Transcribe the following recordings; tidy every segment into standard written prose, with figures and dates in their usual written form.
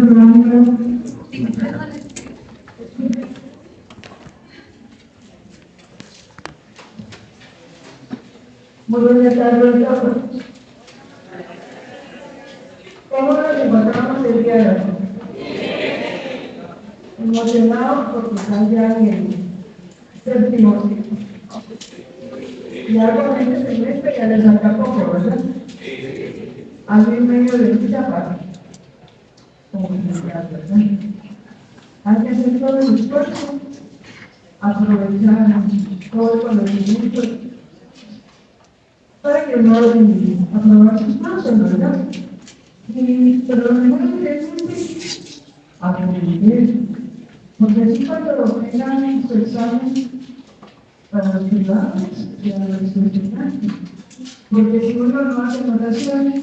Fernando. Muy buenas tardes a todos. ¿Cómo nos encontramos el día de hoy? Emocionados porque están ya en el séptimo ciclo. Y algo en este semestre ya les falta poco, ¿verdad? Año y medio de lucha para comunicar, ¿verdad? Hay que hacer todo el esfuerzo, aprovechar todo el conocimiento para que no aprobar sus pasos, ¿verdad? Pero lo mejor es aprender, porque así cuando tengan su examen para los privados y a los estudiantes, porque si uno no hace anotaciones,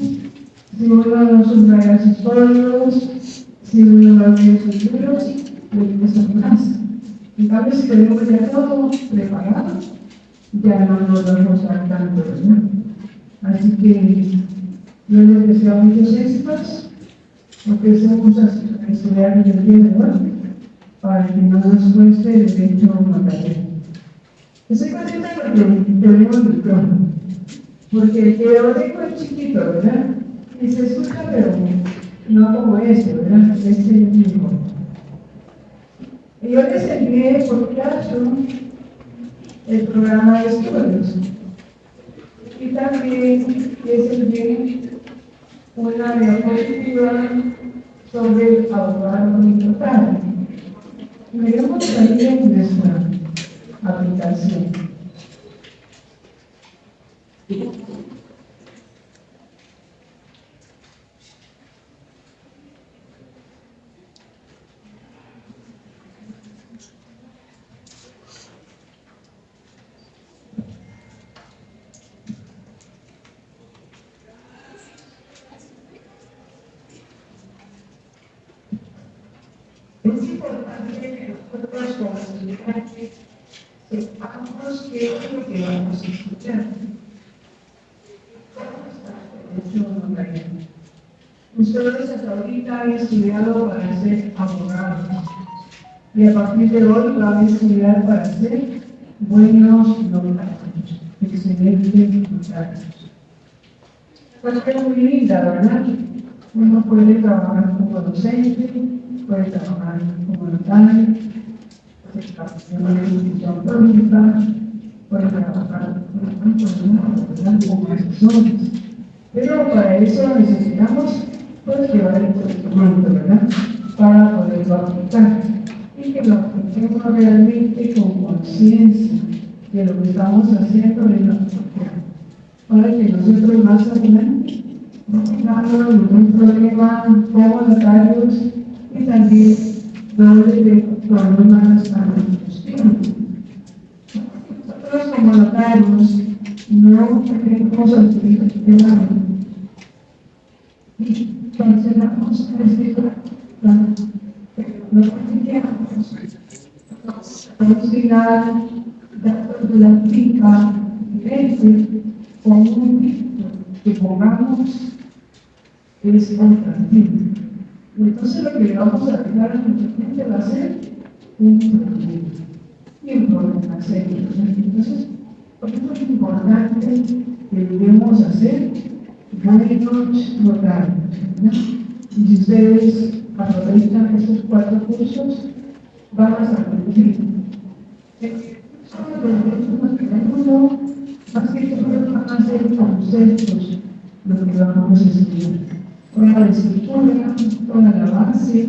si uno no subraya sus códigos, si uno no lee sus libros, le cuesta más. En cambio, si tenemos ya todo preparado, ya no nos vamos a dar tanto, ¿verdad? Así que yo les deseo muchos éxitos, porque somos a estudiar desde el día de hoy, para que no nos cueste el derecho material. Estoy contenta porque tenemos el micrófono, porque el teórico es chiquito, ¿verdad? Y se escucha, pero no como este, ¿verdad? Este es el mismo. Y yo les envié por Classroom el programa de estudios. Y también les envié una diapositiva sobre el abogado importante. Veremos ahí en nuestra aplicación. Es importante que nosotros como estudiantes sepamos qué es lo que vamos a escuchar. Ustedes hasta ahorita han estudiado para ser abogados y a partir de hoy van a estudiar para ser buenos notarios, excelentes notarios. Pues es muy linda, ¿verdad? Uno puede trabajar como docente, puede trabajar como notario, puede trabajar en una institución pública, puede trabajar como asesores. Pero para eso necesitamos llevar el conocimiento, ¿verdad? Para poderlo aplicar. Y que lo apliquemos realmente con conciencia de lo que estamos haciendo en la sociedad. Para que nosotros más adelante no tengamos ningún problema como notarios y también no le demos problemas a nuestros clientes. Nosotros como notarios no queremos adquirir el tema y cancelamos este plan, pero no queremos considerar datos de la finca directa con un título que pongamos es contrativo. Entonces lo que le vamos a dejar a nuestra gente va a ser un problema. Y un problema serio. Entonces, por eso es importante que debemos hacer buenos notarios. Y si ustedes aprovechan estos 4 cursos, van a aprender. Son los derechos que tenemos, más que todo van a ser conceptos lo que vamos a estudiar. Toda la estructura, toda la base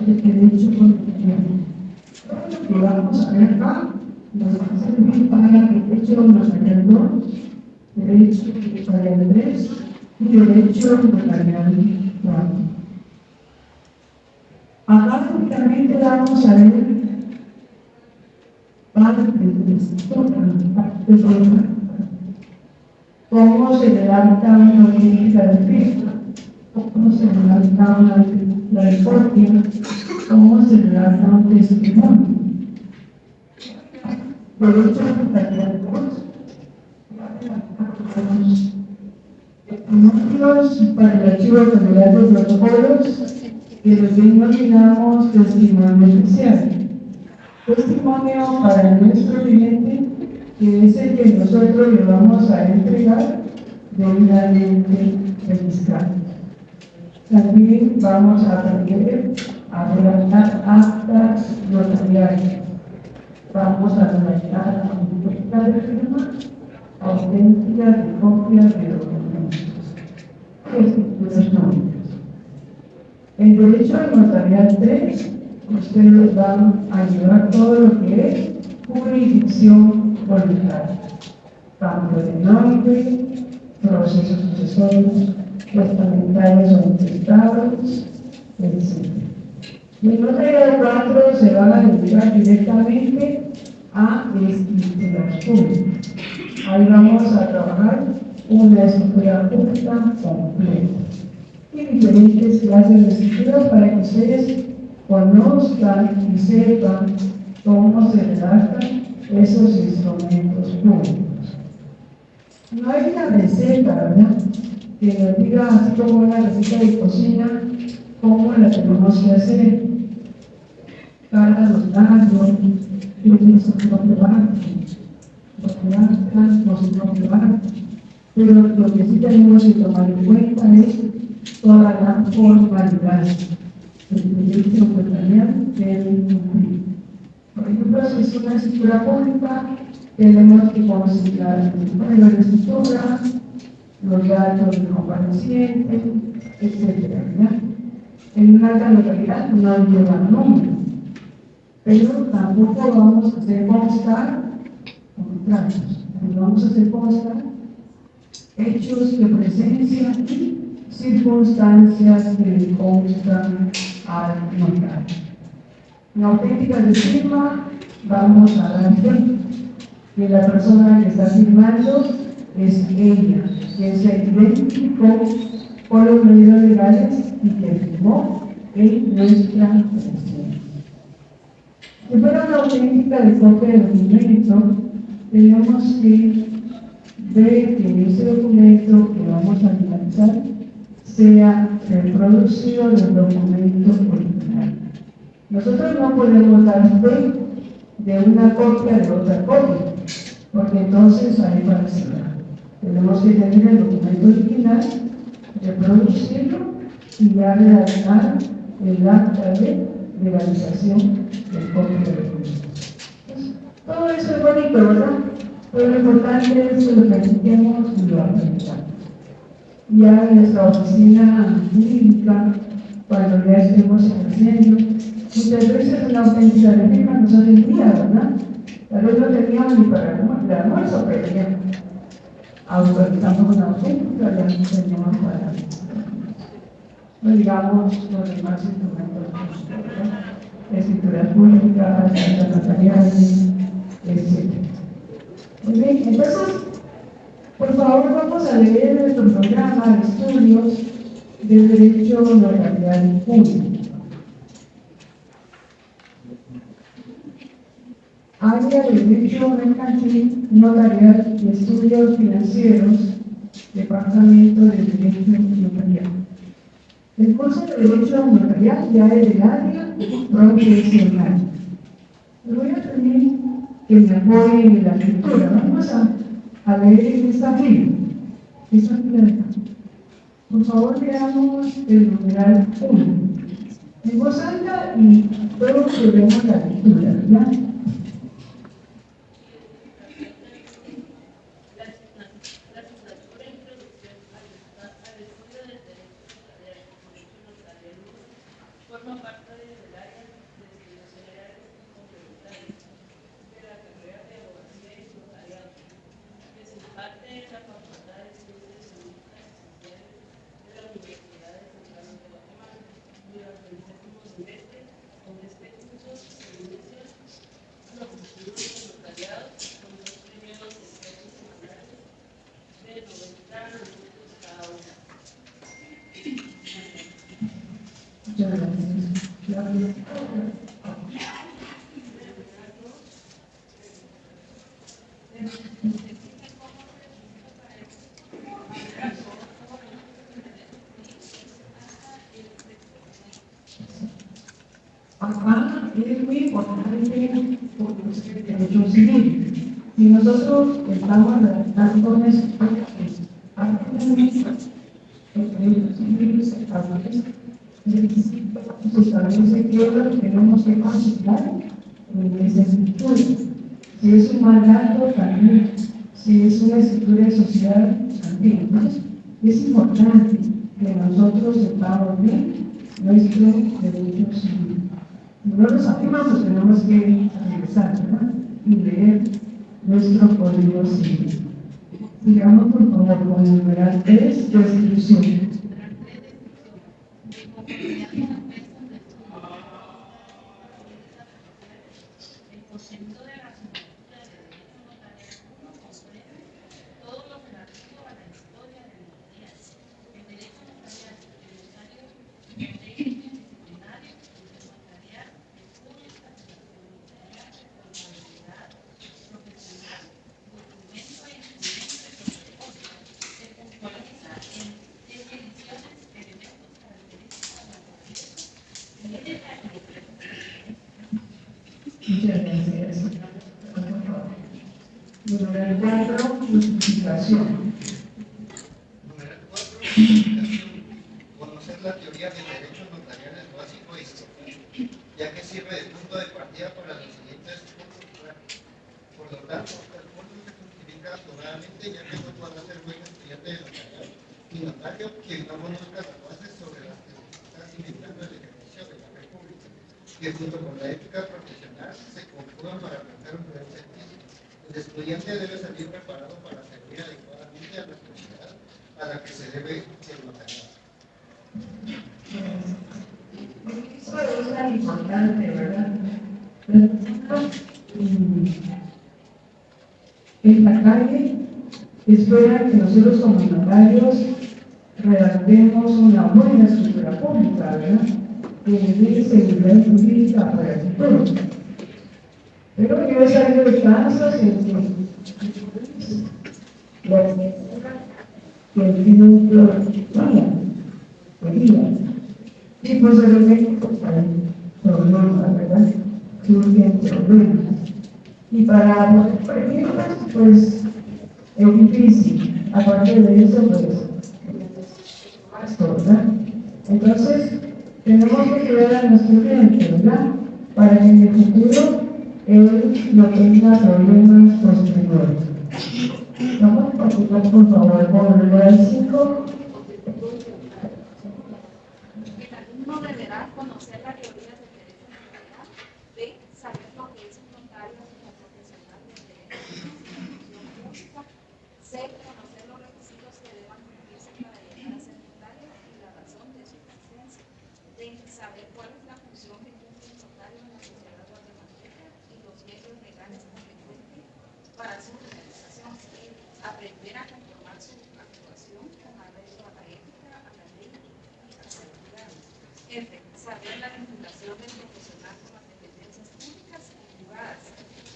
del derecho constitucional. Todo lo que vamos a ver acá nos va a servir para el derecho notarial 2, derecho notarial 3 y derecho notarial 4. Acá únicamente vamos a ver parte de esto, parte de cómo se redacta una política de fiesta, cómo se redacta una reforma, cómo se redacta un testimonio. Derecho notarial 2, testimonios para el archivo general de protocolos que lo denominamos testimonio oficial. Testimonio para nuestro cliente, que es el que nosotros le vamos a entregar debidamente registrado. También vamos a aprender a redactar actas notariales. Vamos a redactar auténticas de firma, auténticas de copias de documentos, escrituras públicas. En Derecho Notarial 3, ustedes van a llevar todo lo que es jurisdicción voluntaria, cambio de nombre, procesos sucesorios, testamentarios o intestados, etc. Y en Notarial 4 se van a dedicar directamente a escrituras públicas. Ahí vamos a trabajar una escritura pública completa y diferentes clases de escrituras para que ustedes conozcan y sepan cómo se redactan esos instrumentos públicos. No hay una receta, ¿verdad?, que nos diga, así como una receta de cocina, cómo la tenemos que hacer. Cada los daños, tiene su propio arte, su propio arte. Pero lo que sí tenemos que tomar en cuenta es toda la formalidad que el derecho notarial debe cumplir. Por ejemplo, si es una escritura pública, tenemos que considerar el número de escritura, los datos del compareciente, etc. En una alta localidad no lleva número, pero tampoco vamos a hacer constar contratos, vamos a hacer constar hechos de presencia y circunstancias que le constan al notario. En auténticas de firma vamos a dar fe que la persona que está firmando es ella, que se identificó con los medios legales y que firmó en nuestra presencia. Si fuera una auténtica de copia de documento, tenemos que ver que ese documento que vamos a analizar sea reproducido del documento original. Nosotros no podemos dar fe de una copia de otra copia, porque entonces hay falsedad. Tenemos que tener el documento original, reproducirlo y ya redactar el acta de legalización del copia de documentos. Todo eso es bonito, ¿verdad? Pero lo importante es que lo practiquemos y lo aprendamos. Ya en nuestra oficina jurídica, cuando ya estemos ejerciendo, muchas veces una auténtica de firma nos hace el día, ¿verdad? Tal vez no teníamos ni para el almuerzo, pero ya autorizamos una auténtica, ya no tenemos para, no digamos, los demás instrumentos, ¿verdad? Escrituras públicas, actas notariales, etc. Muy bien, entonces, por favor, vamos a leer nuestro programa de estudios de Derecho Notarial Público. Área de Derecho Mercantil, Notarial y Estudios Financieros, Departamento de Derecho Notarial. El curso de Derecho Notarial ya es del área profesional. Les voy a pedir que me apoyen en la lectura. Vamos a leer en esta fila de acá. Por favor, leamos el numeral 1 en voz alta y todos que vemos la lectura, ¿verdad? Forma parte del área de estudios generales y complementarios de la carrera de abogacía y notariado, que se imparte en la Facultad de Estudios Jurídicos Esenciales de la Universidad de Central de Guatemala durante el séptimo semestre. Con este curso se inician los estudios de notariado con dos periodos de clases semanales de 90 minutos cada uno. Muchas gracias. acá es muy importante conocer el derecho civil. Si nosotros estamos redactando una historia el derecho civil se establece que lo que tenemos que considerar en esa escritura. Si es un mandato, también. Si es una escritura de sociedad, también. Entonces, es importante que nosotros sepamos bien nuestro derecho civil. Si no lo sabemos, pues tenemos que regresar, ¿verdad? Y leer nuestro código civil. Sigamos, por favor, con el numeral 3, restitución. El concepto de la similitud de derecho notarial comprende todo lo relativo a la historia del notariado. El derecho notarial del notario de régimen disciplinario, el notarial de pública, notarial de formalidad profesional, documento e instrumento de protocolo. Se puntualiza en definiciones, elementos característicos de la naturaleza y de la Muchas gracias. Número 4, justificación. Número 4, justificación. Conocer la teoría de derechos notariales básico e histórico, ya que sirve de punto de partida para los siguientes puntos prácticos. Por lo tanto, el punto se justifica sobradamente, ya que no podrá ser buen estudiante de notarial y notario quien no conozca las bases sobre las que se está cimentando el ejercicio de la República, que junto con la ética profesional se conjugan para prestar un buen servicio. El estudiante debe salir preparado para servir adecuadamente a la sociedad a la que se debe el notariado. Eso es tan importante, ¿verdad? En la calle espera que nosotros como notarios redactemos una buena escritura pública, ¿verdad? Que dé seguridad jurídica para el futuro. Pero yo he salido de casos en que la que tiene un problema, y posiblemente hay problemas, ¿verdad? Surgen problemas. Y para poder prevenirlos, pues es difícil. Aparte de eso, pues gasto, ¿verdad? Entonces, tenemos que cuidar a nuestro cliente, ¿verdad? Para que en el futuro él no tenga problemas posteriores. Vamos a participar, por favor, con el numeral 5. El alumno deberá conocer la teoría del derecho notarial, B. Saber lo que es un notario como profesional del derecho y función pública, C. Conocer los requisitos que deban cumplirse para llegar a ser notario y la razón de su existencia, D. Saber cuál es la función que cumple un notario en la sociedad guatemalteca y los medios legales competentes para su realización, aprender a conformar su actuación con arreglo a la ética, a la ley y a la seguridad. F. Saber la vinculación del profesional con las dependencias públicas y privadas.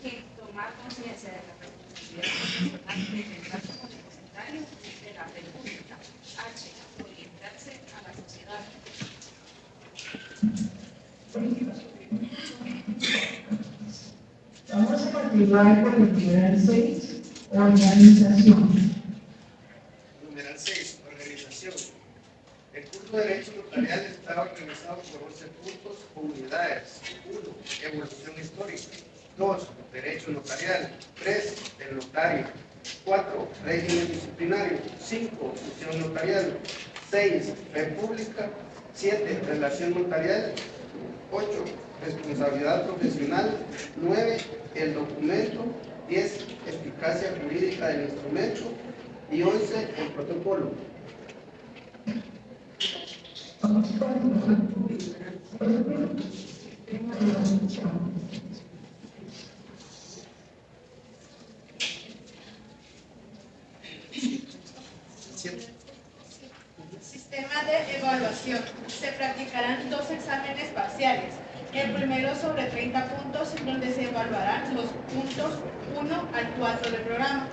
G. Tomar conciencia de la responsabilidad profesional de enfrentarse con representarios de la República. H. Orientarse a la sociedad. Vamos a continuar con el numeral 6, organización. Numeral 6, organización. El curso de Derecho Notarial está organizado por 11 puntos o unidades. 1. Evolución histórica. 2. Derecho notarial. 3. El notario. 4. Régimen disciplinario. 5. Función notarial. 6. República. 7. Relación notarial. 8. Responsabilidad profesional. 9. El documento. 10. Eficacia jurídica del instrumento. Y 11. El protocolo. Sistema de evaluación. Se practicarán 2 exámenes parciales. El primero sobre 30 puntos, en donde se evaluarán los puntos 1 al 4 del programa.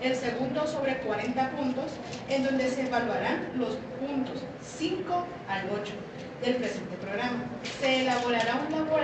El segundo sobre 40 puntos, en donde se evaluarán los puntos 5 al 8 del presente programa. Se elaborará un laboratorio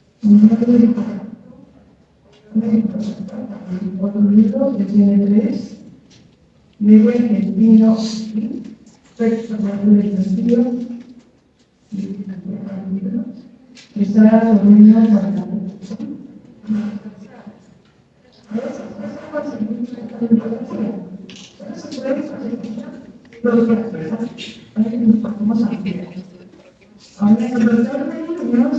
Otro libro que tiene 3, lengua argentino, texto legislativo, está dominado para la producción. Ahora, el doctor de niños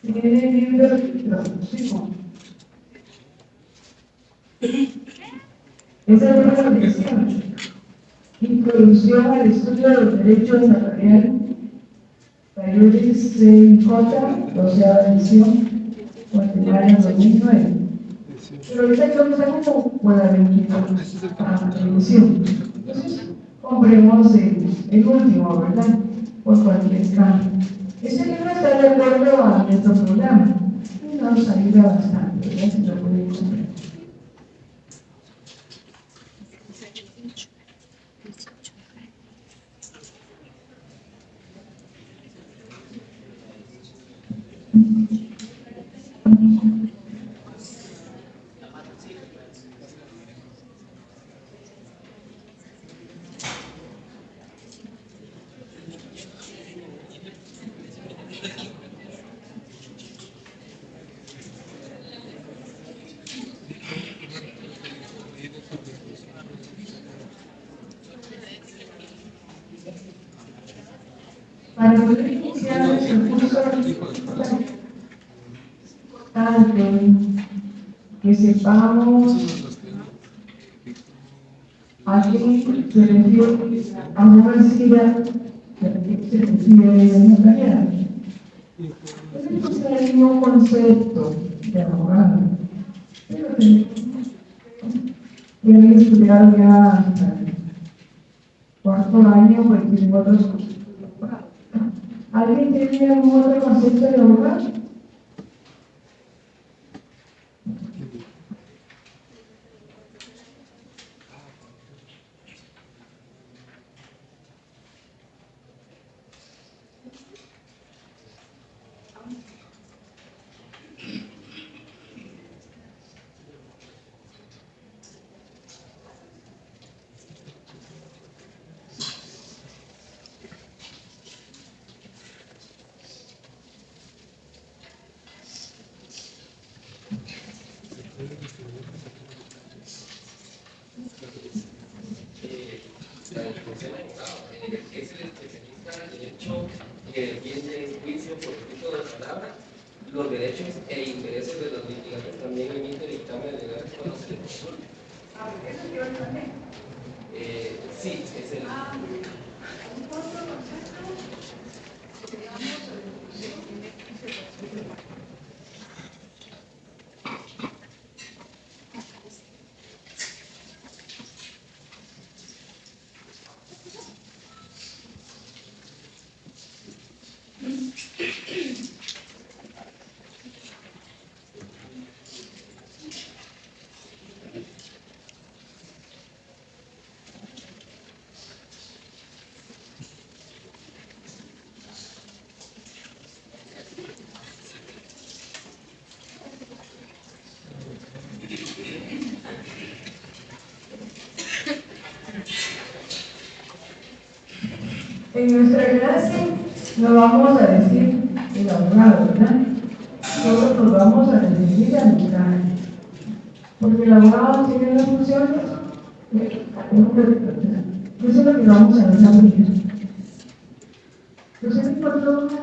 tiene libros de introducción. Esa es la lección. Introducción al estudio de los derechos notariales, talleres CIJ, 12ª edición, Guatemala 2009. Pero ahorita estamos como por la 21ª edición. Entonces, compremos el último, ¿verdad? Por cualquier cambio. Este libro está de acuerdo a nuestro programa y nos ayuda bastante, ¿verdad? Si lo pueden comprar. Para poder iniciar el curso es importante que sepamos a qué se refiere a una sigla que se refiere a una tarea. Es el mismo concepto de abogado, pero tienen estudiado ya hasta el 4º año, pues tienen otros cursos. ¿Alguien tiene algún otro concepto de abogado? Es el especialista en derecho que defiende en juicio por delito de palabra los derechos e intereses de los litigantes. También emite dictámenes legales cuando se le consulta. ¿Eso yo también? Sí, es el. En nuestra clase no vamos a decir el abogado, ¿verdad? Solo nos vamos a referir al notario. Porque el abogado tiene las funciones de interpretación. Eso es lo que vamos a desarrollar. Entonces, encontró una.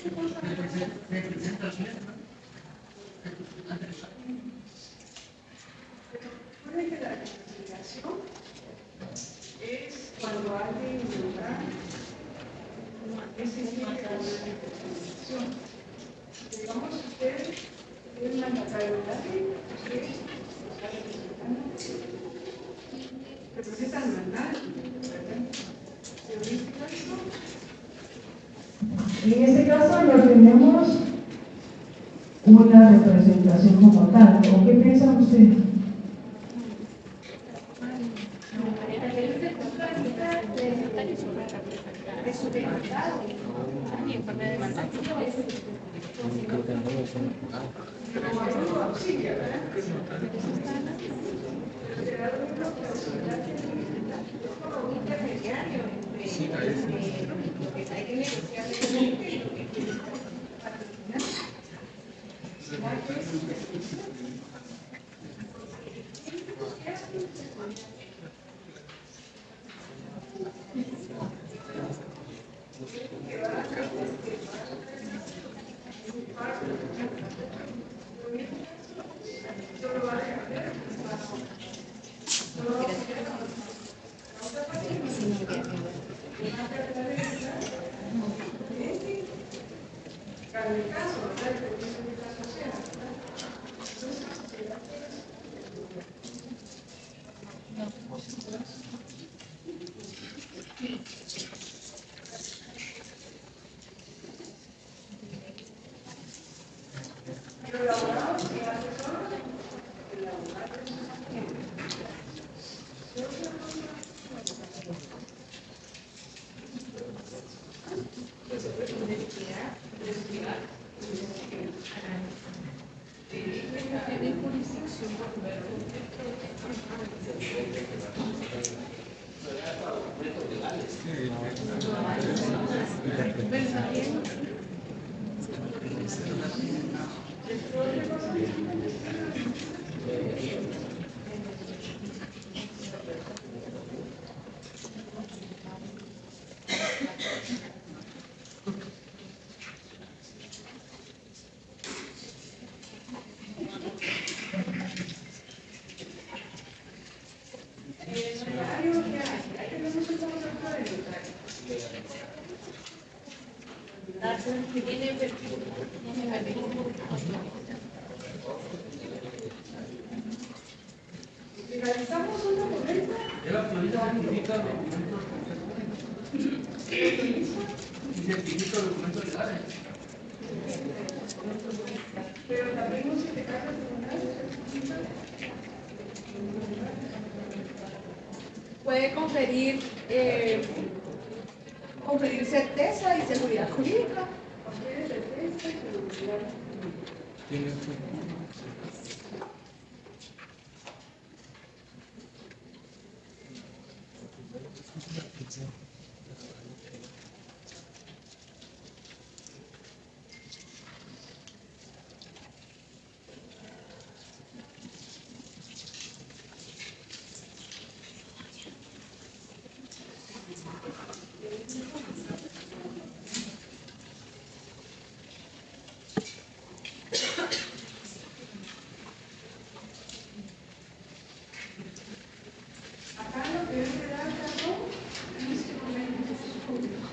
Recuerden que la reconciliación es cuando alguien logra ese tipo de reconciliación. Digamos, usted es mandatario de la ley, usted representa al mandatario, ¿verdad? En este caso no tenemos una representación como tal. ¿O qué piensan ustedes? Realizamos una boleta. ¿El actualiza certifica documentos certifica documentos legales? Pero también no se te carga el tribunal. Puede conferir certeza y seguridad jurídica. Confiere certeza y seguridad. Acá lo que es redacta son instrumentos públicos.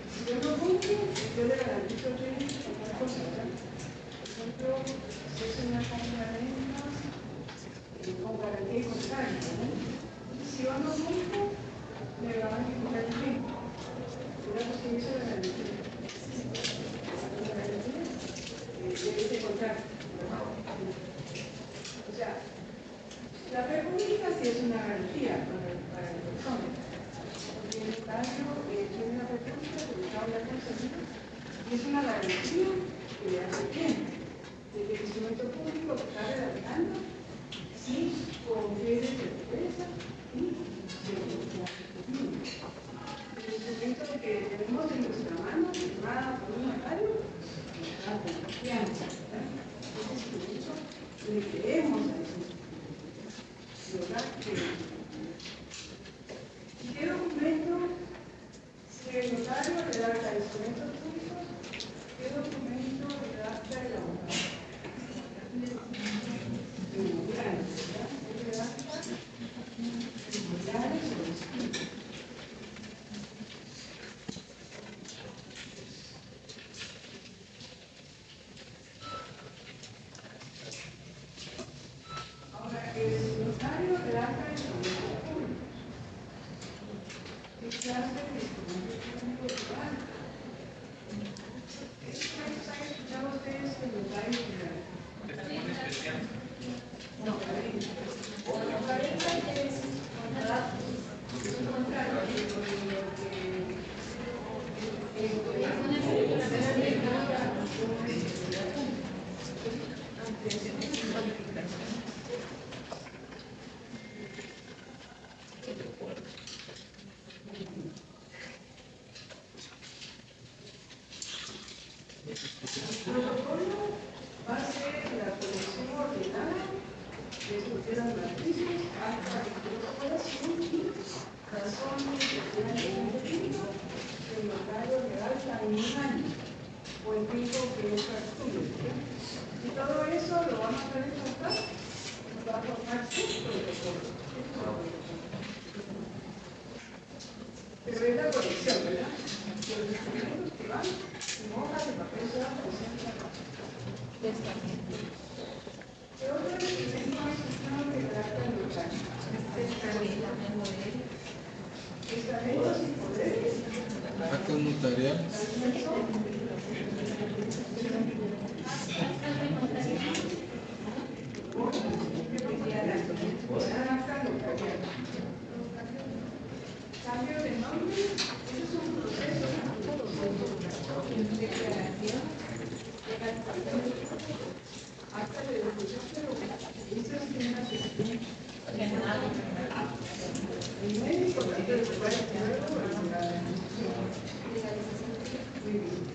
Si yo no cumplo, yo le garantizo a usted otra cosa, ¿verdad? Por ejemplo, si es una compra de rentas con garantía y contrario, ¿no? Si yo no cumplo, me van a ejecutar el bien. Digamos que hizo la garantía. La garantía de ese contrato. O sea, la fe pública sí es una garantía para la persona. notario tiene la república que le habla al consejero y es una garantía que le hace bien de que el instrumento público que está redactando sí confiere certeza y seguridad. El instrumento que tenemos en nuestra mano, firmada por un notario, nos da confianza, ¿verdad? Ese instrumento le creemos a ese instrumento, ¿verdad? ¿Qué documento, si el notario redacta instrumentos públicos, qué documento redacta el abogado? Memoriales, ¿verdad? Él redacta memoriales o escritos. Ahora, el notario redacta instrumentos públicos. ¿Qué clase de instrumento público redacta? ¿Han escuchado ustedes el notario general? Testimonio especial. No, la pareja es contrato, es un contrato el protocolo va a ser la colección ordenada de las matrices hasta incorporación y razones de financiamiento público que el notario redacta en un año o el tiempo que es factible. Y todo eso lo vamos a redactar, nos va a formar su protocolo. Pero es la colección, ¿verdad? Los documentos que van en hojas de papel se van presentando. ¿Qué otro instrumento has escuchado que redacta el notario? Estamentos y poderes. Actos notariales. Cambio de nombre, eso es un proceso, declaración, acta de defunción, pero eso es una gestión. El médico trata de llevar el cuerpo a la defunción. Muy bien. Muy bien.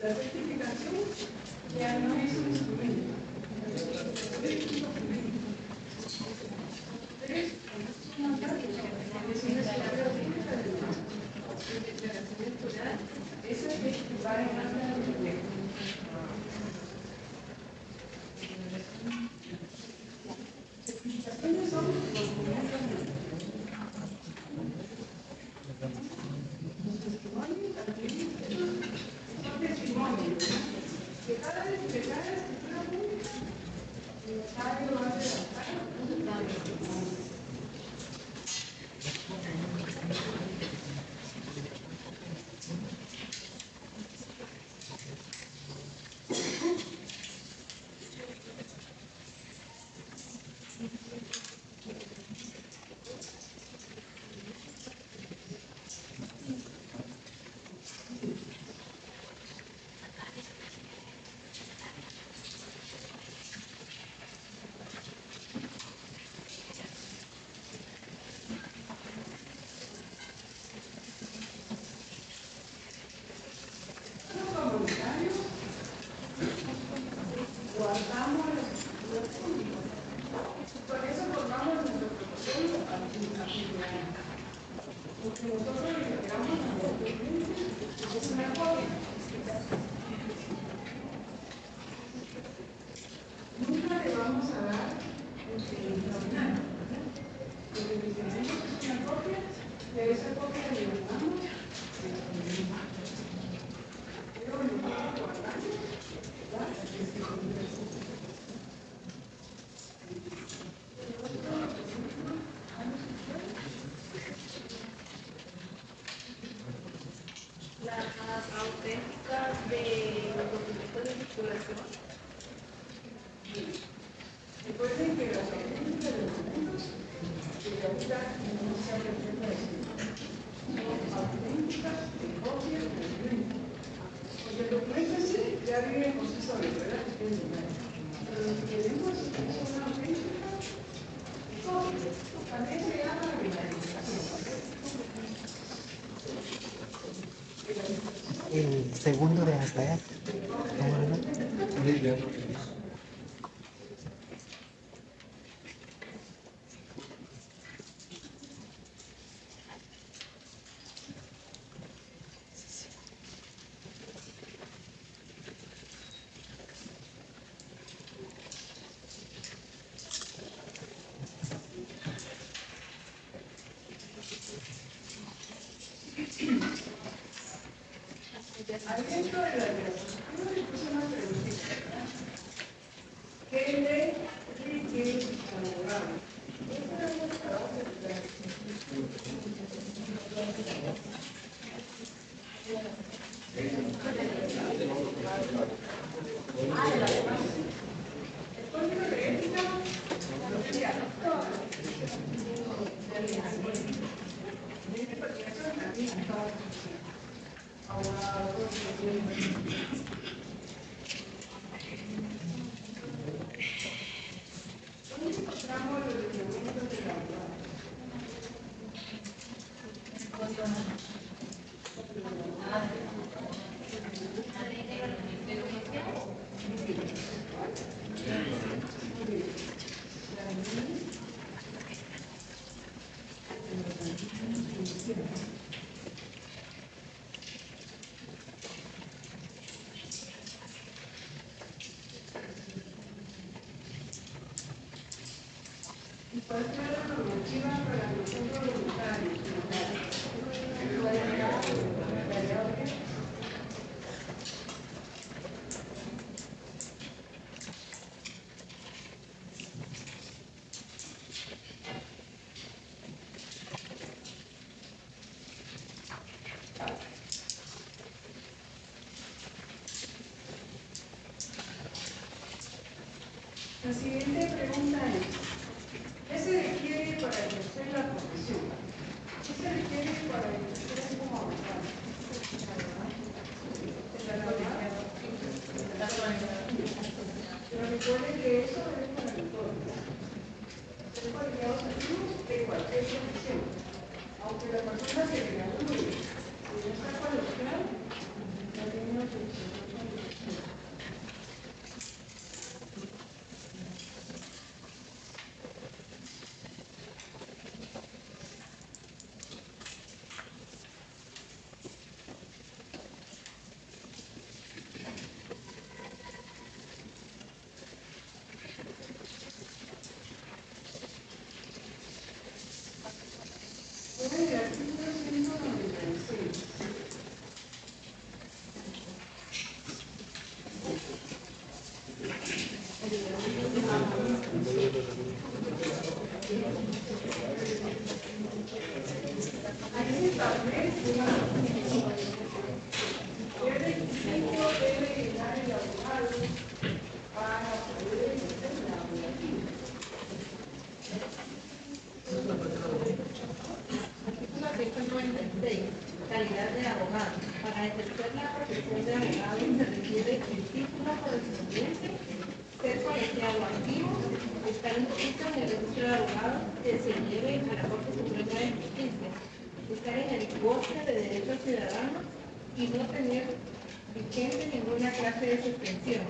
La certificación ya no es un instrumento. Esa es que va en la biblioteca. Certificaciones son documentos. Los testimonios también son testimonios, que cada escritura pública, el notario va a redactar un testimonio. extraordinario. Lo que tenemos es una copia, de esa copia le llamamos exponente. Luego lo guardamos, ¿verdad? Las auténticas de los documentos de circulación. Recuerden que las auténticas de documentos que ahorita no se ha referido a decir, son auténticas de copia de documento. Porque el documento en sí ya vive en proceso de verdad que ustedes lo ven. Pero lo que queremos es una auténtica de copia. También se llama legalización. El segundo de hasta allá. Ahí dentro de la diapositiva le puse una preguntita, ¿verdad? ¿Qué ley rige al abogado? Esta era una trabajo de el código de ética decía ¿dónde encontramos los reglamentos de la abogada? ¿Y cuál fue la normativa para nosotros voluntarios? La siguiente pregunta es, ¿qué se requiere para ejercer la profesión? ¿Qué se requiere para ejercer como abogado? Pero recuerden que eso es para todos. Ser colegiados activos de cualquier profesión. Aunque la persona se gradúe y no está cualificada, no tiene una profesión. En el artículo 196. Ahí se establece qué requisito debe llenar el abogado para poder ejercer la abogacía. Artículo 196. Calidad de abogado. Para ejercer la profesión de abogado se requiere el título correspondiente, ser colegiado activo, estar inscrito en el registro de abogados que se lleve a la Corte Suprema de Justicia, estar en el goce de derechos ciudadanos y no tener vigente ninguna clase de suspensión.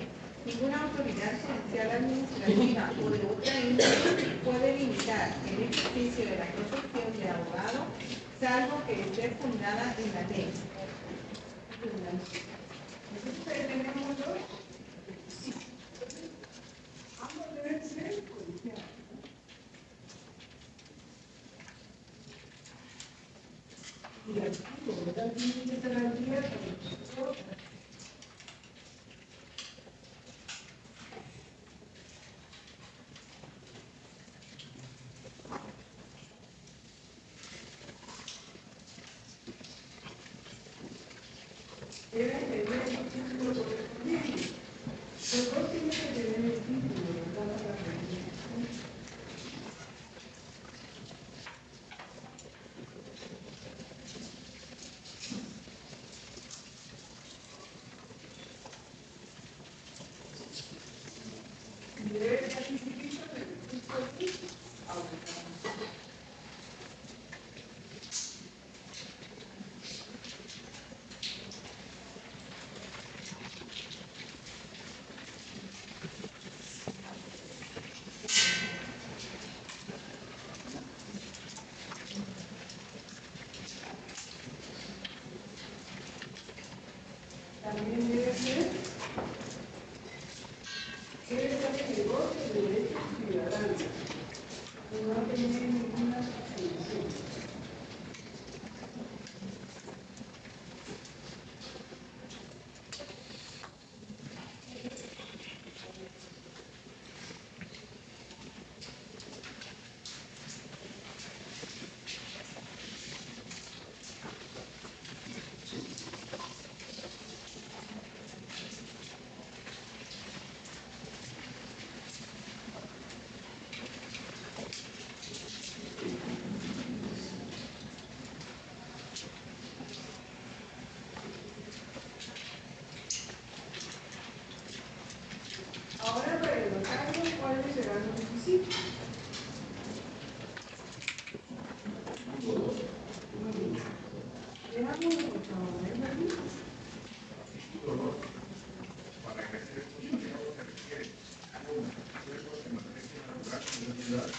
Ninguna autoridad judicial, administrativa o de otra índole puede limitar el ejercicio de la profesión de abogado, salvo que esté fundada en la ley. Entonces tenemos dos. Ambos deben ser colegiados. Deben tener el título correspondiente. Los dos tienen que tener el título, ¿verdad? Para la realización. Y debe estar inscrito en el registro civil, autorizado. También debe ser el negocio de derechos ciudadanos, no tener ninguna suspensión. Ahora para el notario, ¿cuáles serán los requisitos? Veámoslo, por favor, ¿es verdad? Para ejercer estos cargos se requiere una acuerdos en materia laboral y sociedad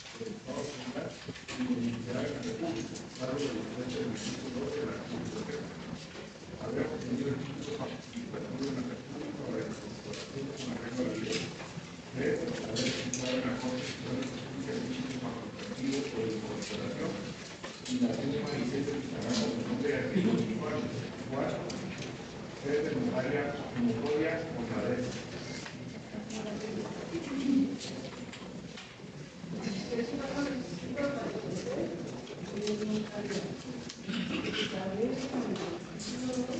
por el Estado Central y comunidad de la República, salvo el documento del inciso 2 de la Constitución. Haber obtenido el título participativo en la República o la incorporación con arreglo a la ley. 3. Haber registrado en la Corte Suprema de Justicia el título facultativo por incorporación y la firma y sello que estará con el nombre de aquellos usuarios. 4. Ser de notaria monopolia o la Es una solicitud para conocer el notariado. Establece con el artículo 2.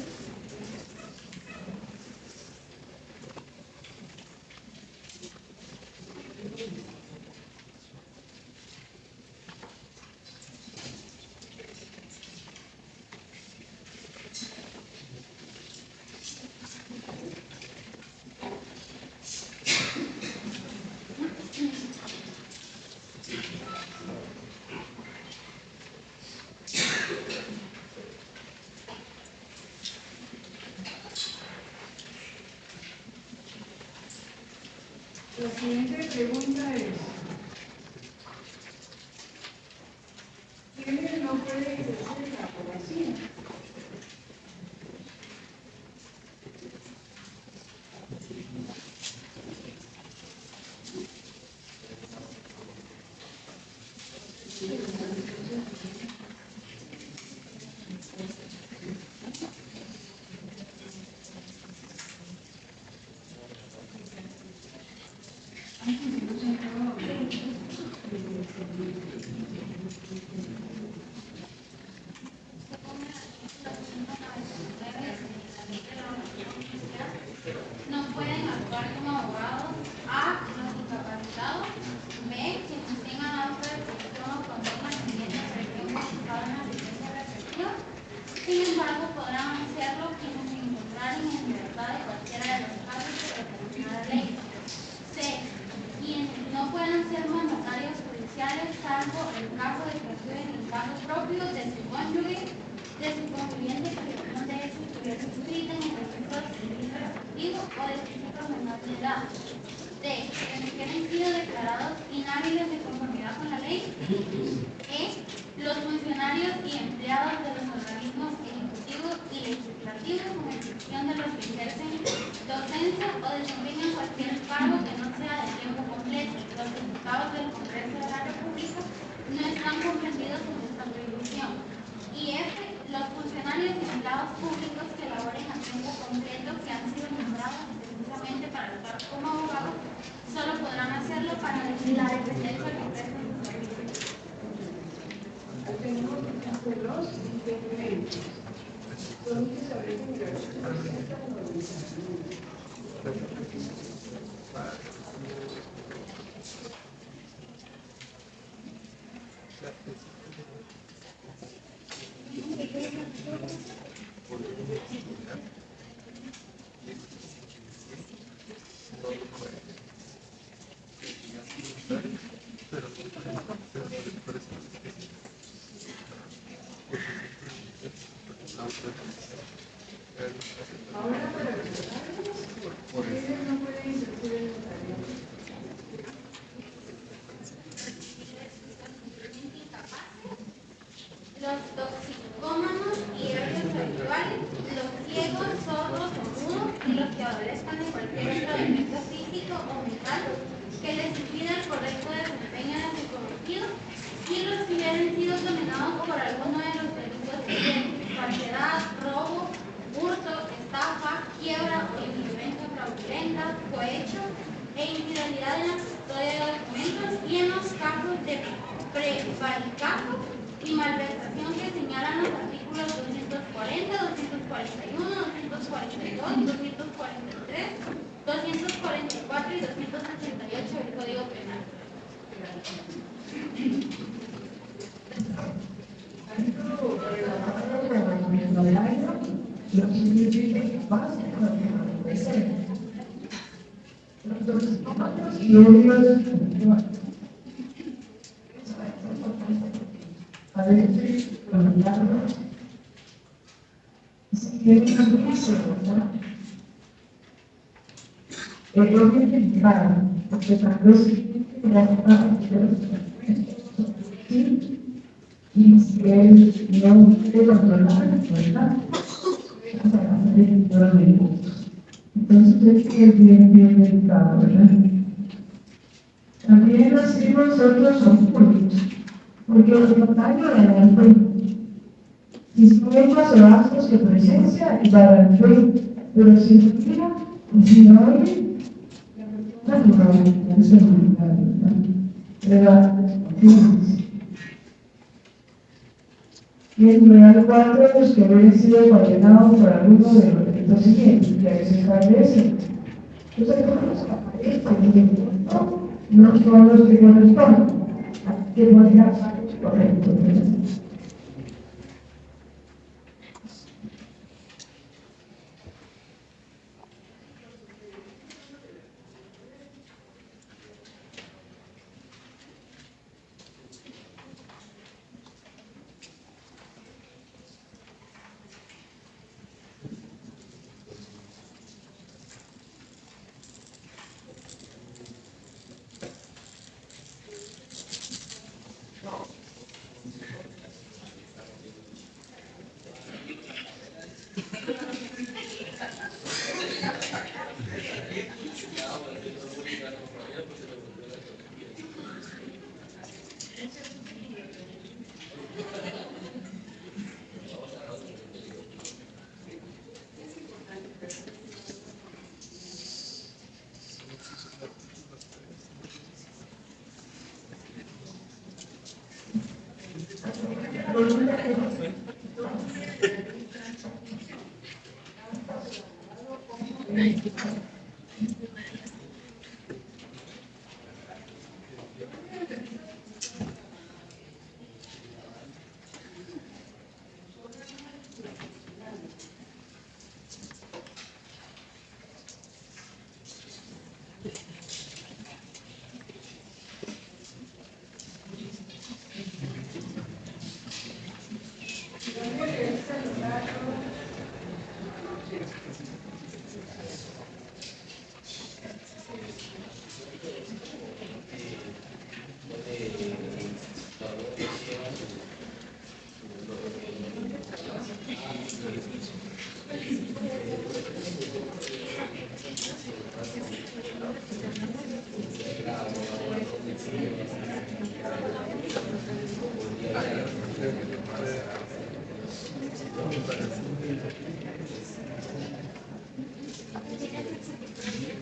La siguiente pregunta es, ¿quién no puede ejercer la abogacía? No pueden actuar como abogados: A. Los incapacitados; B. Quienes tengan alta depresión o contengan siguiente región basada en la licencia receptiva. Sin embargo, podrán hacerlo quienes se encontraren en libertad de cualquiera de los casos que determina la ley. C. Quienes no puedan ser mandatarios judiciales, salvo el caso de que actúen en caso propio de su cónyuge, de su conviviente, que no de eso estuviera inscrita en el registro civil respectivo o de sus hijos menores de edad. D. Quienes hayan sido declarados inhábiles de conformidad con la ley. E. Los funcionarios y empleados de los organismos ejecutivos y legislativos, con excepción de los que ejercen docencia o desempeñan cualquier cargo que no sea de tiempo completo. Los diputados del Congreso de la República no están comprendidos en esta prohibición. Y F. los funcionarios y empleados públicos que laboren a tiempo completo que han sido nombrados precisamente para luchar como abogados solo podrán hacerlo para la dependencia que prestan sus servicios. Tenemos los ingredientes. Son que saber ahora para los ustedes no pueden ejercer el notariado. Los toxicómanos y ebrios habituales, los ciegos, sordos o mudos y los que adolezcan de cualquier otro defecto físico o mental que les impida el correcto desempeño de su cometido y los que hubieran sido condenados por alguno de los delitos siguientes: falsedad, robo, hurto, estafa, quiebra o influencia fraudulenta, cohecho e infidelidad en la custodia de documentos y en los casos de prevaricato y malversación que señalan los artículos 240, 241, 242, 243, 244 y 288 del Código Penal. Los ingredientes básicos de los tomates y ebrios a veces comentarlos si tienen alguna segunda obviamente claro, porque tal vez sí, y si él no puede controlar, ¿verdad? Entonces es bien delicado, ¿verdad? También nacimos otros ocultos, porque los notarios de la fe, instrumentos o actos que presencia y para el fe, pero si no mira y si no oye, la no se ¿verdad? Y en lugar 4, los que habían sido condenados por alguno de los delitos siguientes, que se establece. Entonces, no son los que corresponden. Hay que poner a correcto.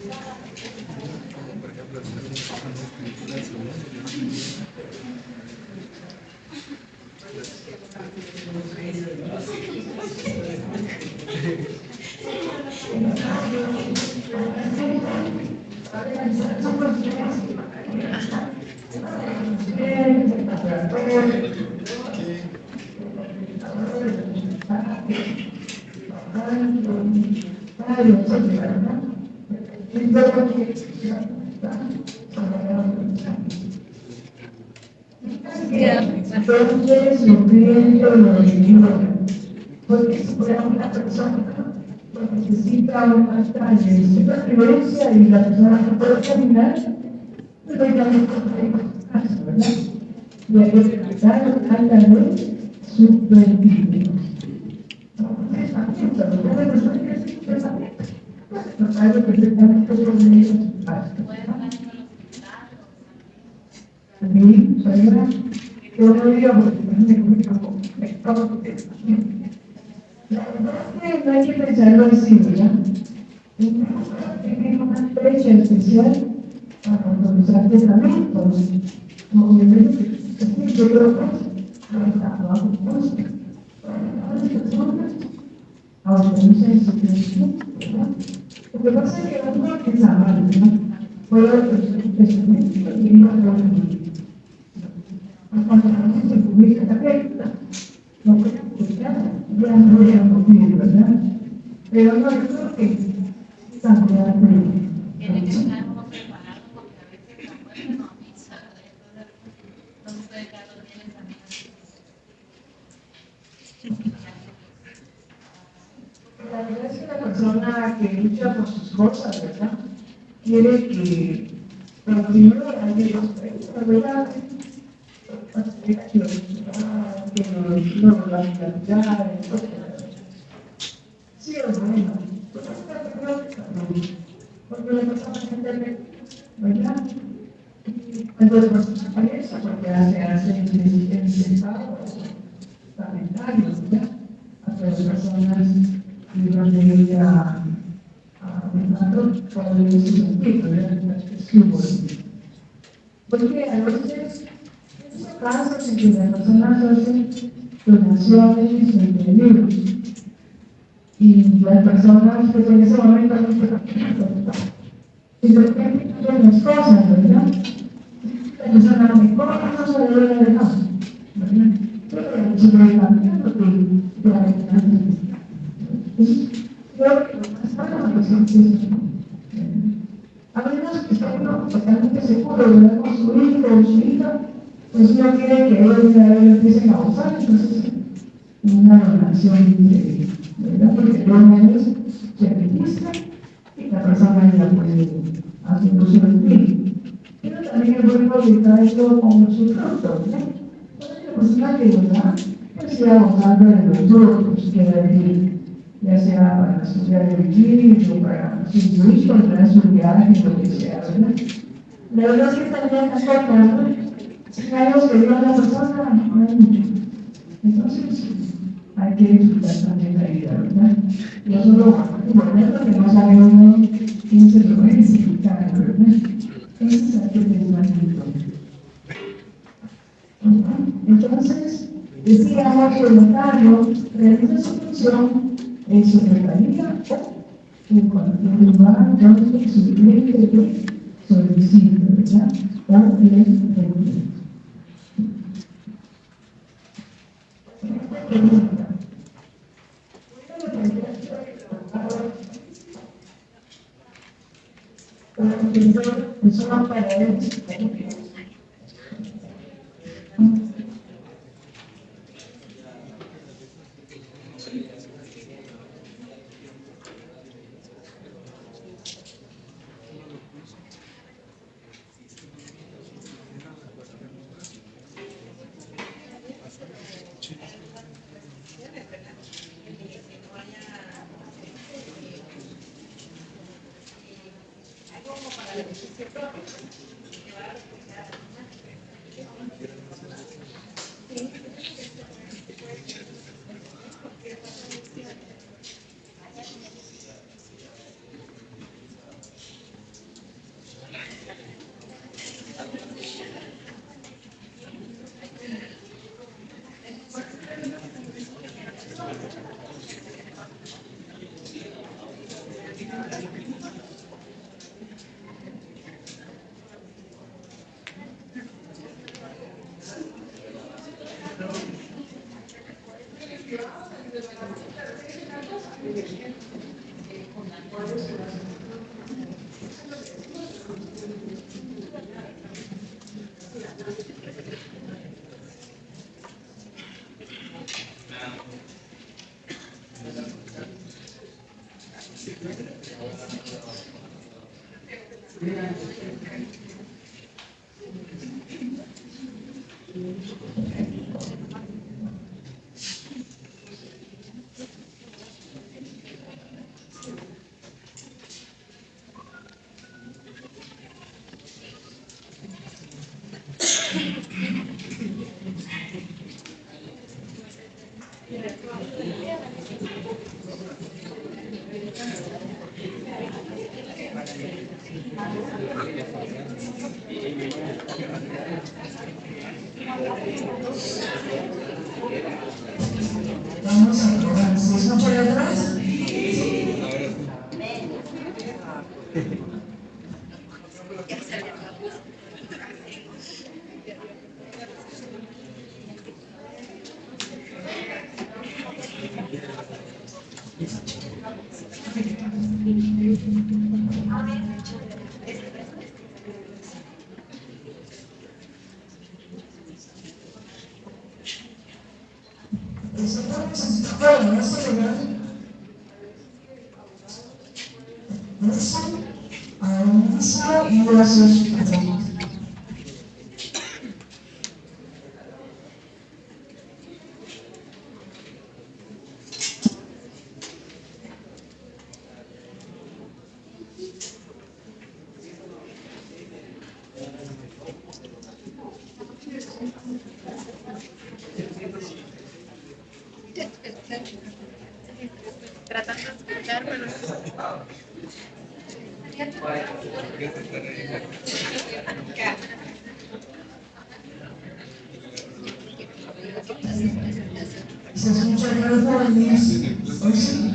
Por ejemplo, escrituras Entonces, sufriendo lo divino, porque si fuera una persona que necesita una supervivencia y la persona no puede caminar, pues obviamente tenemos caso, ¿verdad? Y hay que tratar a la vez superviviente. Entonces, también, cuando una persona que hace pensamiento, pues sabe perfectamente cómo es su paso. También, ¿verdad? Yo no digo porque me acabo de la verdad es que no hay que pensarlo así, ¿verdad? Tenemos una fecha especial para autorizar testamentos. Obviamente, yo creo que abajo las personas autorizan su testamento, ¿verdad? Lo que pasa es que uno piensa mal, ¿verdad? Puedo autorizar un testamento y no lo voy cuando la gente se publica la carta, no puede publicar, ya no voy a cumplir, ¿verdad? Pero no, yo creo que también tiene que estar uno preparado porque a veces la muerte no avisa, entonces Carlos tiene también la verdad es que la persona que lucha por sus cosas, ¿verdad? Quiere que, pero primero hay que la verdad, que no lo van a cambiar, sí, es bueno. Porque la persona entiende, ¿verdad? Cuando la persona fallece, porque hace intentados lamentarios, ¿verdad? Hacia las personas que van de ella a por su sentido, ¿verdad? Porque a veces casos en que las personas hacen donaciones entre libros y las personas que en ese momento no se preocupan y de repente cambian las cosas, ¿verdad? La persona mejor no se le debe dejar, ¿verdad? Pero se puede cambiar porque ya hay entonces, creo que lo más sano es a menos que esté uno totalmente seguro, ¿verdad? Con su hijo o su hija, pues no quiere que ellos empiecen a usar, entonces una donación de, ¿verdad? Porque donan es se registra y la persona ya puede hacer uso del fin. Pero también es bueno traerlo con su fruto, ¿verdad? Entonces la persona que ¿verdad? Pues sea abogando de los otros, quiere decir, ya sea para estudiar el equilibrio, para su hijo, para su viaje, lo que sea, ¿verdad? La verdad es que también las cosas, si hay algo que diga la persona, no hay mucho. Entonces, hay que disfrutar también la vida, ¿verdad? No solo guardarlo, que no sabe uno quién se lo va a necesitar, ¿verdad? Eso es aquel que es más importante. Entonces, decíamos que el notario realiza su función en su secretaría o en cualquier lugar donde su cliente solicite, ¿verdad? O le requiere. Pregunta. Eso no para él. Vamos a probar. ¿Se escucha de atrás? Y gracias. Tratando de escuchar, pero Se escucha bien, jóvenes. Hoy sí.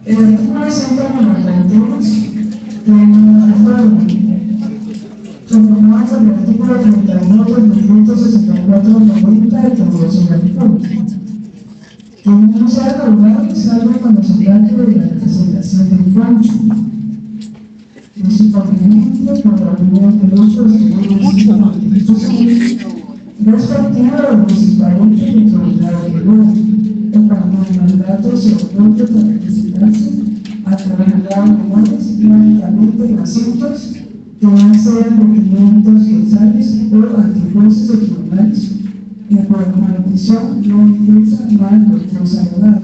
El artículo 192 conformado con el artículo 32 del decreto 64/90 de Regulación del Público, que no se ha regulado salvo cuando se trate de la presentación del plancho. Es inconveniente por la unidad del uso de respectiva a los municipales de autoridad de luz, en cuanto al mandato se otorga para representarse a través de menores y únicamente en asuntos que no sean requerimientos causales o antijuicios o tribunales, y por maldición no ingresa mal los abogados.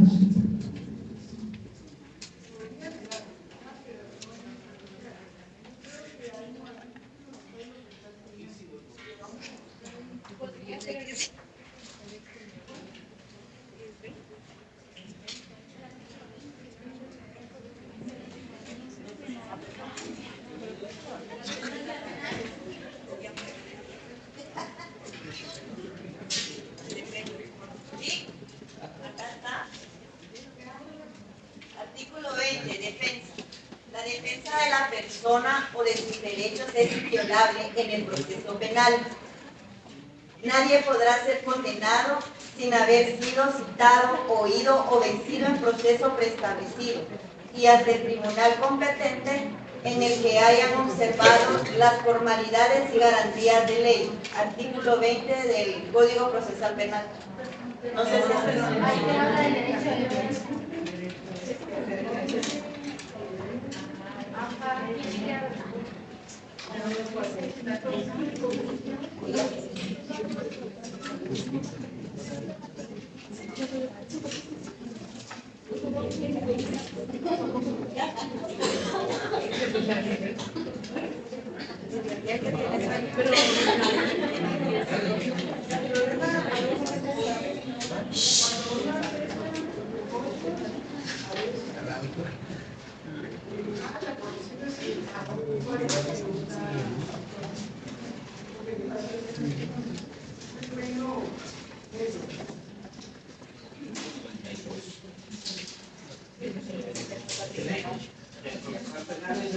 Artículo 20. Defensa. La defensa de la persona o de sus derechos es inviolable en el proceso penal. Nadie podrá ser condenado sin haber sido citado, oído o vencido en proceso preestablecido y ante el tribunal competente en el que hayan observado las formalidades y garantías de ley. Artículo 20 del Código Procesal Penal. No sé si es Ahí te habla del derecho de defensa.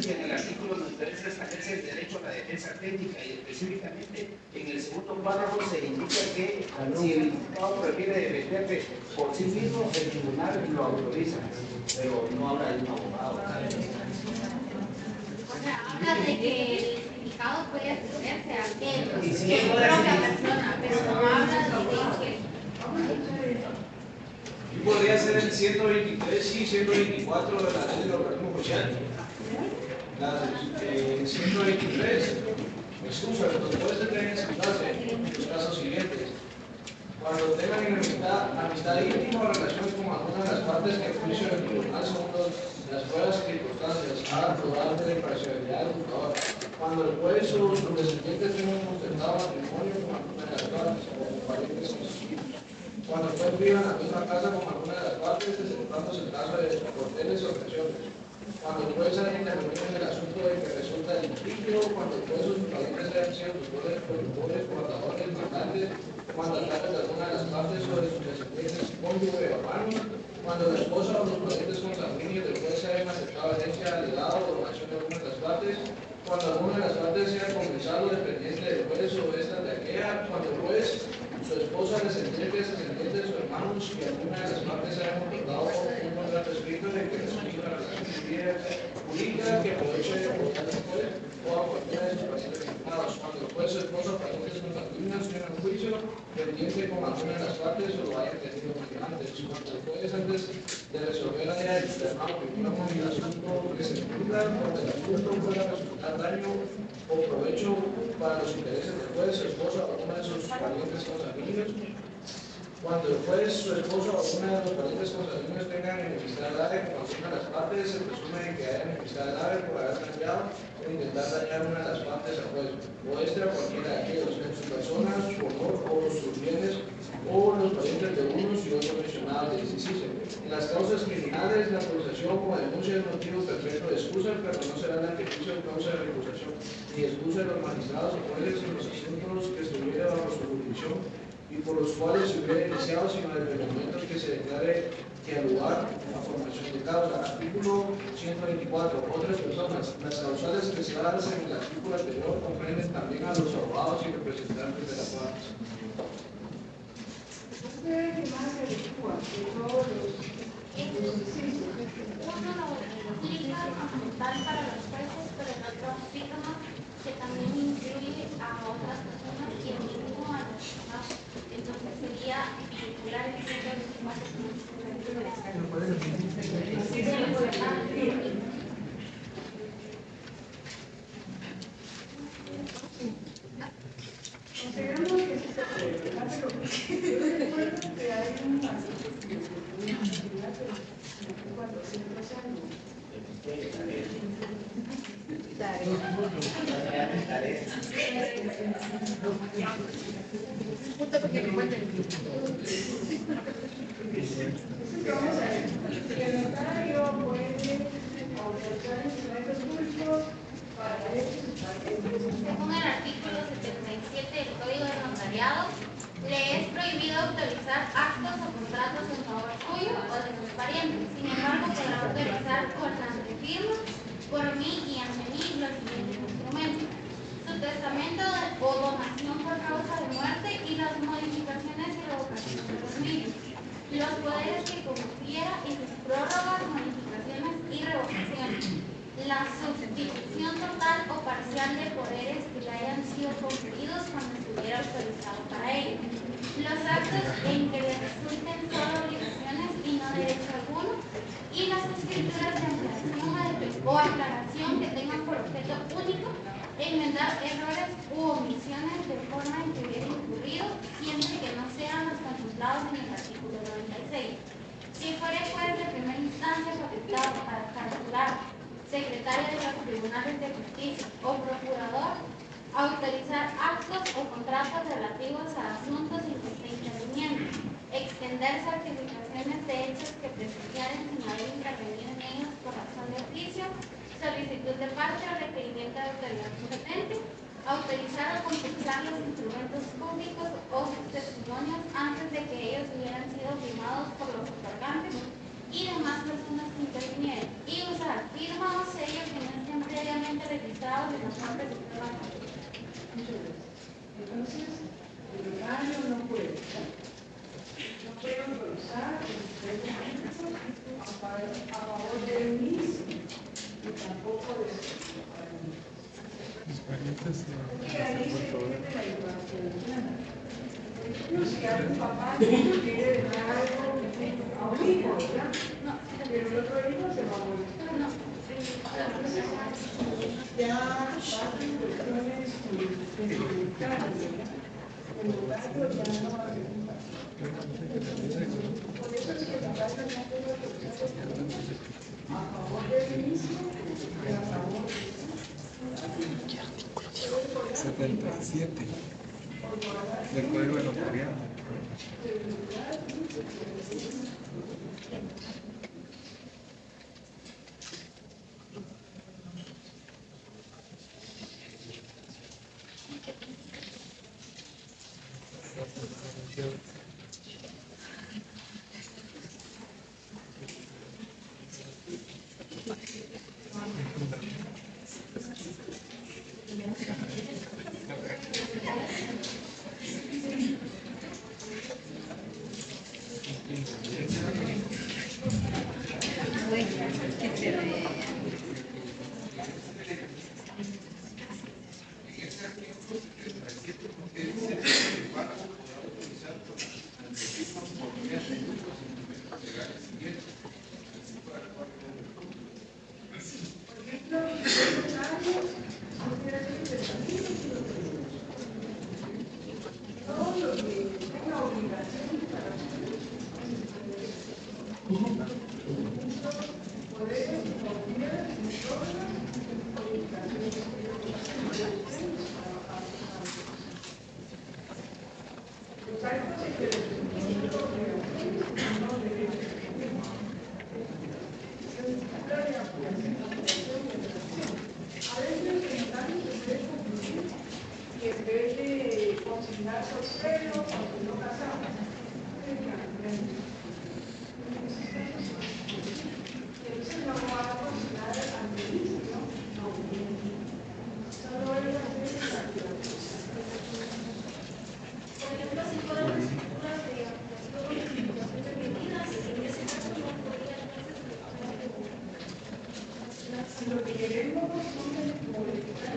En el artículo nos interesa establece el derecho a la defensa técnica y específicamente en el segundo párrafo se indica que si el imputado prefiere defenderse por sí mismo, el tribunal lo autoriza, pero no habla de un abogado. O sea, habla de que el implicado puede defenderse a aquel, Sí, su propia persona, pero no habla de que... Y podría ser el 123 y 124 de la ley del organismo social. El 123 excusa, los jueces deben explicarse en los casos siguientes. Cuando tengan amistad íntima o relación con alguna de las partes que el juicio del tribunal según las pruebas y circunstancias hagan probable la imparcialidad del juzgador. Cuando el juez o sus descendientes tengan sustentado matrimonio con alguna de las partes o con parientes con sus hijos. Cuando el juez viva en la misma casa con alguna de las partes, descentándose el caso de cuarteles o presiones. Cuando el juez haya intervenido en el asunto de que resulta litigio, cuando el juez o sus parientes hayan sido tutores, productores, guardadores, mandantes, cuando el caso de alguna de las partes o de sus descendientes, cónyuge o hermano, cuando la esposa o los parientes consanguíneos del juez hayan aceptado herencia, legado o donación de alguna de las partes, cuando alguna de las partes sea comensal o dependiente del juez o esta de aquella, cuando el juez, su esposa, descendientes o hermanos y alguna de las partes hayan otorgado un contrato escrito de que resulta una relación civil jurídica que aproveche de votar el juez o a cualquiera de sus parientes vinculados. Cuando el juez, su esposa o parientes consanguíneos tengan un juicio pendiente con alguna de las partes o lo hayan tenido antes. Cuando el juez, antes de resolver la idea del hermano que digamos el asunto que se discuta, cuando el asunto pueda resultar daño o provecho para los intereses del juez, su esposa o alguna de sus parientes consanguíneos. Cuando el juez, su esposo o alguna de los parientes consanguíneos tengan enemistad grave con alguna de las partes, se presume que haya enemistad grave por haber cambiado o intentar dañar una de las partes al juez, o este o cualquiera de aquellos, en su persona, su honor o sus bienes, o los parientes de unos y otros mencionados del inciso. En las causas criminales, la acusación como denuncia es motivo perfecto de excusa, pero no será la ejecución causa de recusación, ni excusa de los magistrados o jueces en los asuntos que estuviera bajo su jurisdicción y por los cuales se hubiera iniciado, sino desde el momento que se declare que al lugar la formación de causa. Artículo 124. Otras personas. Las causales que se hacen en el artículo anterior comprenden también a los abogados y representantes de las partes. ¿Qué más se adecua de todos los incisos? Uno lo aplica como tal para los jueces, pero en otro explícanos que también incluye a otras personas y el mínimo a las personas. Entonces sería circular el centro de los más Consideramos que sí se puede, ¿verdad? Pero yo recuerdo que hay una actividad de 400 años. Vamos a ver, el notario puede autorizar instrumentos públicos para derechos y patentes. Según el artículo 77 del Código de Notariado, le es prohibido autorizar actos o contratos en favor suyo o de sus parientes. Sin embargo, podrá autorizar con la firma por mí y ante mí los siguientes instrumentos: su testamento o donación por causa de muerte y las modificaciones y revocaciones de los mismos, los poderes que confiera y sus prórrogas, modificaciones y revocaciones, la sustitución total o parcial de poderes que le hayan sido conferidos cuando estuviera autorizado para ello, los actos en que le resulten solo obligaciones y no derecho alguno, y las escrituras de ampliación o aclaración que tengan por objeto único enmendar errores u omisiones de forma en que hubiera incurrido, siempre que no sean los contemplados en el artículo 96. Si fuera juez de primera instancia facultado para calcular, secretario de los tribunales de justicia o procurador, autorizar actos o contratos relativos a asuntos en que esté interviniendo, extender certificaciones de hechos que presenciaren sin haber intervenido en ellos por razón de oficio, solicitud de parte o requerimiento de autoridad competente, autorizar o compulsar los instrumentos públicos o sus testimonios antes de que ellos hubieran sido firmados por los otorgantes y demás personas que intervinieron, y usar firma o sello que no estén previamente registrados en las partes de trabajo. Muchas gracias. Entonces, el notario no puede, ¿verdad? No puede autorizar los documentos a favor de él mismo y tampoco de sus parientes. Y ahí se entiende la igualdad ciudadana. Si hay un papá que quiere dejar algo a un hijo, ¿verdad? Pero el otro hijo se va a molestar. Entonces, ya pasan cuestiones sentimentales, ¿verdad? El notario ya no hace un papel. Por eso es que el notario no puede autorizar documentos a favor de él mismo y a favor de 77 del Código de Notariado. Lo que queremos son modificar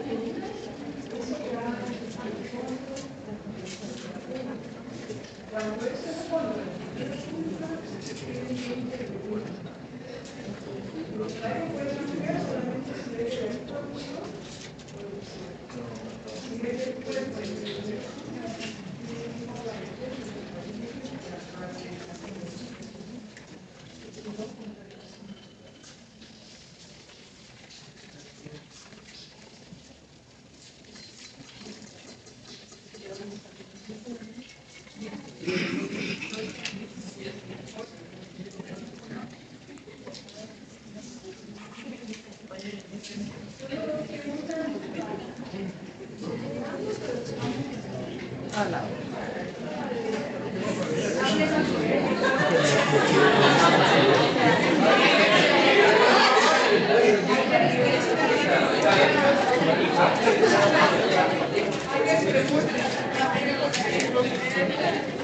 Gracias.